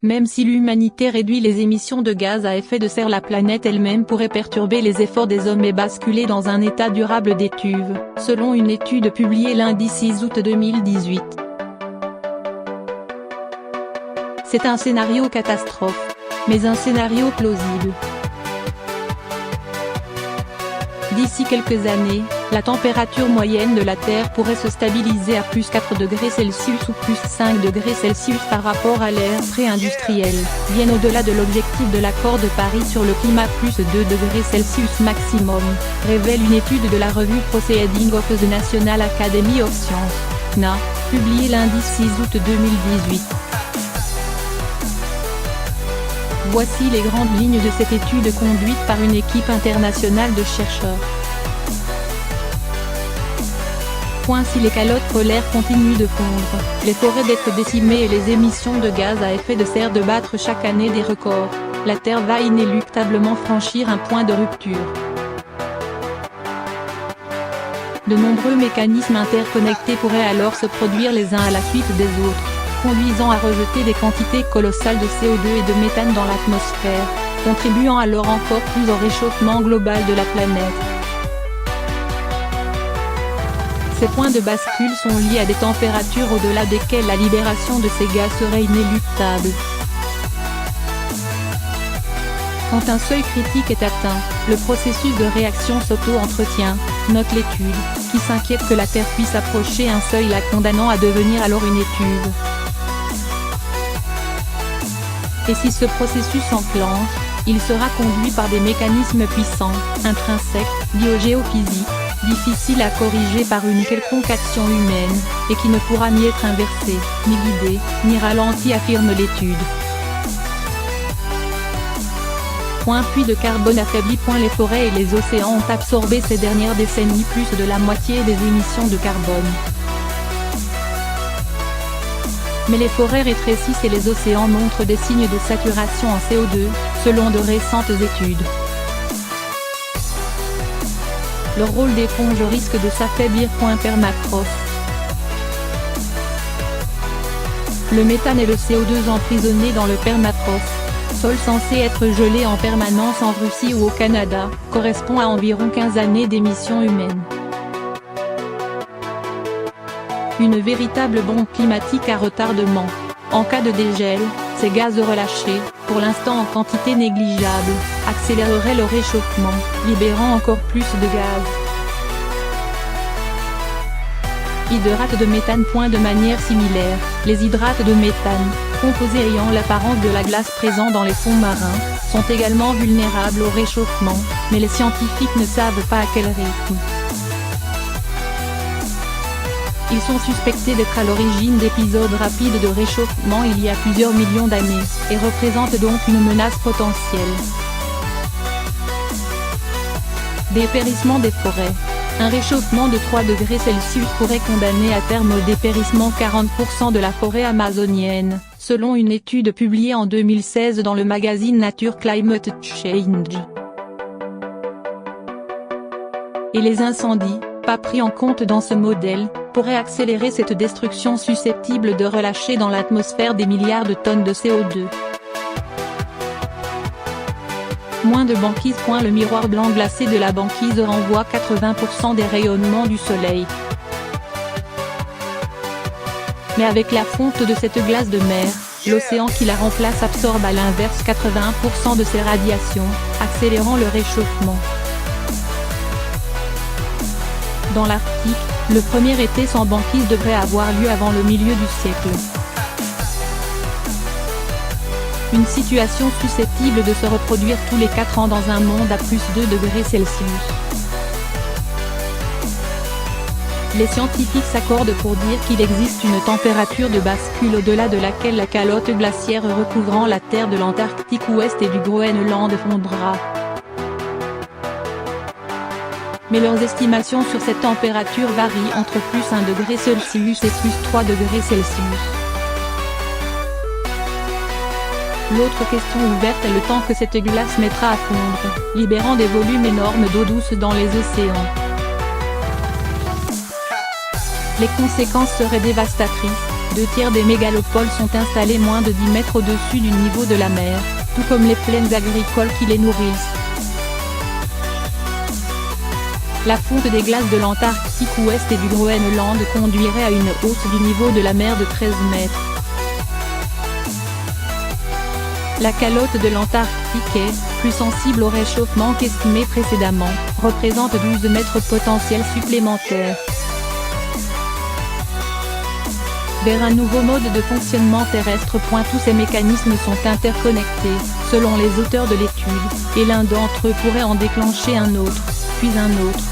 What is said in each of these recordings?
Même si l'humanité réduit les émissions de gaz à effet de serre, la planète elle-même pourrait perturber les efforts des hommes et basculer dans un état durable d'étuve, selon une étude publiée lundi 6 août 2018. C'est un scénario catastrophe, mais un scénario plausible. D'ici quelques années, la température moyenne de la Terre pourrait se stabiliser à plus 4 degrés Celsius ou plus 5 degrés Celsius par rapport à l'ère pré-industrielle, bien au-delà de l'objectif de l'accord de Paris sur le climat plus 2 degrés Celsius maximum, révèle une étude de la revue Proceedings of the National Academy of Sciences, NA, publiée lundi 6 août 2018. Voici les grandes lignes de cette étude conduite par une équipe internationale de chercheurs. Si les calottes polaires continuent de fondre, les forêts d'être décimées et les émissions de gaz à effet de serre de battre chaque année des records, la Terre va inéluctablement franchir un point de rupture. De nombreux mécanismes interconnectés pourraient alors se produire les uns à la suite des autres, conduisant à rejeter des quantités colossales de CO2 et de méthane dans l'atmosphère, contribuant alors encore plus au réchauffement global de la planète. Ces points de bascule sont liés à des températures au-delà desquelles la libération de ces gaz serait inéluctable. Quand un seuil critique est atteint, le processus de réaction s'auto-entretient, note l'étude, qui s'inquiète que la Terre puisse approcher un seuil la condamnant à devenir alors une étuve. Et si ce processus s'enclenche, il sera conduit par des mécanismes puissants, intrinsèques, biogéophysiques, difficiles à corriger par une quelconque action humaine, et qui ne pourra ni être inversé, ni guidé, ni ralenti, affirme l'étude. Puits de carbone affaibli. Les forêts et les océans ont absorbé ces dernières décennies plus de la moitié des émissions de carbone. Mais les forêts rétrécissent et les océans montrent des signes de saturation en CO2, selon de récentes études. Leur rôle d'éponge risque de s'affaiblir. Permafrost. Le méthane et le CO2 emprisonnés dans le permafrost, sol censé être gelé en permanence en Russie ou au Canada, correspond à environ 15 années d'émissions humaines. Une véritable bombe climatique à retardement. En cas de dégel, ces gaz relâchés, pour l'instant en quantité négligeable, accéléreraient le réchauffement, libérant encore plus de gaz. Hydrates de méthane. De manière similaire, les hydrates de méthane, composés ayant l'apparence de la glace présent dans les fonds marins, sont également vulnérables au réchauffement, mais les scientifiques ne savent pas à quel rythme. Ils sont suspectés d'être à l'origine d'épisodes rapides de réchauffement il y a plusieurs millions d'années, et représentent donc une menace potentielle. Dépérissement des forêts. Un réchauffement de 3 degrés Celsius pourrait condamner à terme au dépérissement 40% de la forêt amazonienne, selon une étude publiée en 2016 dans le magazine Nature Climate Change. Et les incendies, pas pris en compte dans ce modèle, pourraient accélérer cette destruction susceptible de relâcher dans l'atmosphère des milliards de tonnes de CO2. Moins de banquise. Le miroir blanc glacé de la banquise renvoie 80% des rayonnements du soleil. Mais avec la fonte de cette glace de mer, l'océan qui la remplace absorbe à l'inverse 81% de ces radiations, accélérant le réchauffement. Dans l'Arctique, le premier été sans banquise devrait avoir lieu avant le milieu du siècle. Une situation susceptible de se reproduire tous les 4 ans dans un monde à plus 2 degrés Celsius. Les scientifiques s'accordent pour dire qu'il existe une température de bascule au-delà de laquelle la calotte glaciaire recouvrant la terre de l'Antarctique ouest et du Groenland fondra. Mais leurs estimations sur cette température varient entre plus 1 degré Celsius et plus 3 degrés Celsius. L'autre question ouverte est le temps que cette glace mettra à fondre, libérant des volumes énormes d'eau douce dans les océans. Les conséquences seraient dévastatrices, 2/3 des mégalopoles sont installés moins de 10 mètres au-dessus du niveau de la mer, tout comme les plaines agricoles qui les nourrissent. La fonte des glaces de l'Antarctique ouest et du Groenland conduirait à une hausse du niveau de la mer de 13 mètres. La calotte de l'Antarctique est, plus sensible au réchauffement qu'estimé précédemment, représente 12 mètres potentiels supplémentaires. Vers un nouveau mode de fonctionnement terrestre. Tous ces mécanismes sont interconnectés, selon les auteurs de l'étude, et l'un d'entre eux pourrait en déclencher un autre, puis un autre.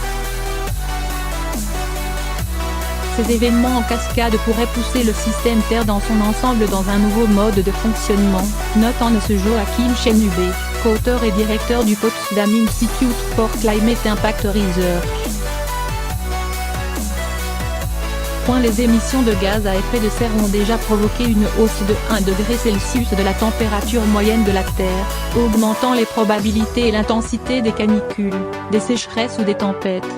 Ces événements en cascade pourraient pousser le système Terre dans son ensemble dans un nouveau mode de fonctionnement, note en ce Joachim Chenubé, co-auteur et directeur du Potsdam Institute for Climate Impact Research. Les émissions de gaz à effet de serre ont déjà provoqué une hausse de 1 degré Celsius de la température moyenne de la Terre, augmentant les probabilités et l'intensité des canicules, des sécheresses ou des tempêtes.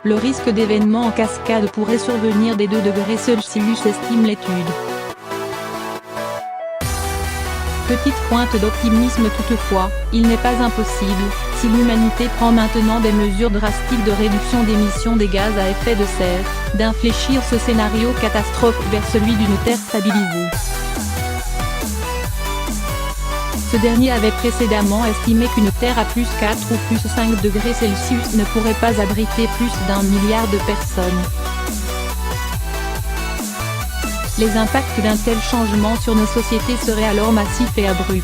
Le risque d'événements en cascade pourrait survenir dès 2 degrés Celsius, estime l'étude. Petite pointe d'optimisme toutefois, il n'est pas impossible, si l'humanité prend maintenant des mesures drastiques de réduction d'émissions des gaz à effet de serre, d'infléchir ce scénario catastrophe vers celui d'une Terre stabilisée. Ce dernier avait précédemment estimé qu'une Terre à +4 ou +5 degrés Celsius ne pourrait pas abriter plus d'1 milliard de personnes. Les impacts d'un tel changement sur nos sociétés seraient alors massifs et abrupts.